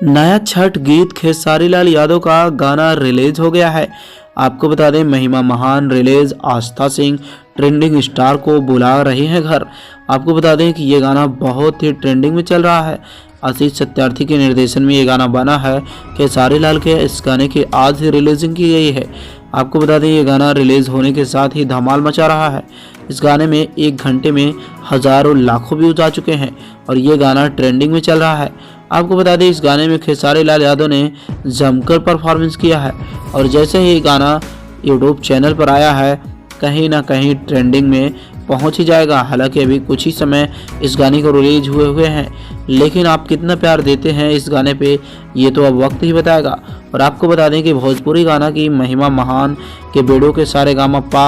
नया छठ गीत खेसारी लाल यादव का गाना रिलीज हो गया है। आपको बता दें, महिमा महान रिलीज आस्था सिंह ट्रेंडिंग स्टार को बुला रही हैं घर। आपको बता दें कि ये गाना बहुत ही ट्रेंडिंग में चल रहा है। आशीष सत्यार्थी के निर्देशन में ये गाना बना है। खेसारी लाल के इस गाने की आज ही रिलीजिंग की गई है। आपको बता दें, ये गाना रिलीज होने के साथ ही धमाल मचा रहा है। इस गाने में 1 घंटे में हजारों लाखों व्यूज आ चुके हैं और ये गाना ट्रेंडिंग में चल रहा है। आपको बता दें, इस गाने में खेसारी लाल यादव ने जमकर परफॉर्मेंस किया है और जैसे ही गाना यूट्यूब चैनल पर आया है, कहीं ना कहीं ट्रेंडिंग में पहुंच ही जाएगा। हालांकि अभी कुछ ही समय इस गाने को रिलीज हुए हैं, लेकिन आप कितना प्यार देते हैं इस गाने पे, ये तो अब वक्त ही बताएगा। और आपको बता दें कि भोजपुरी गाना की महिमा महान के वीडियो के सारेगामापा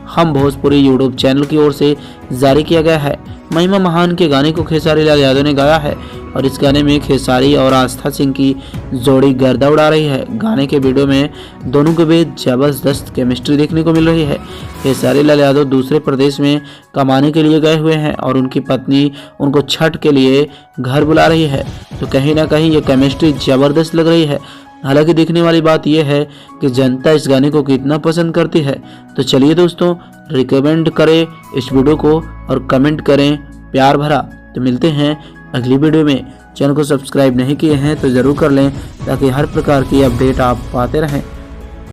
हम भोजपुरी यूट्यूब चैनल की ओर से जारी किया गया है। महिमा महान के गाने को खेसारी लाल यादव ने गाया है और इस गाने में खेसारी और आस्था सिंह की जोड़ी गर्दा उड़ा रही है। गाने के वीडियो में दोनों के बीच जबरदस्त केमिस्ट्री देखने को मिल रही है। खेसारी लाल यादव दूसरे प्रदेश में कमाने के लिए गए हुए हैं और उनकी पत्नी उनको छठ के लिए घर बुला रही है, तो कहीं ना कहीं ये केमिस्ट्री जबरदस्त लग रही है। हालांकि देखने वाली बात यह है कि जनता इस गाने को कितना पसंद करती है। तो चलिए दोस्तों, रिकमेंड करें इस वीडियो को और कमेंट करें प्यार भरा। तो मिलते हैं अगली वीडियो में। चैनल को सब्सक्राइब नहीं किए हैं तो ज़रूर कर लें ताकि हर प्रकार की अपडेट आप पाते रहें।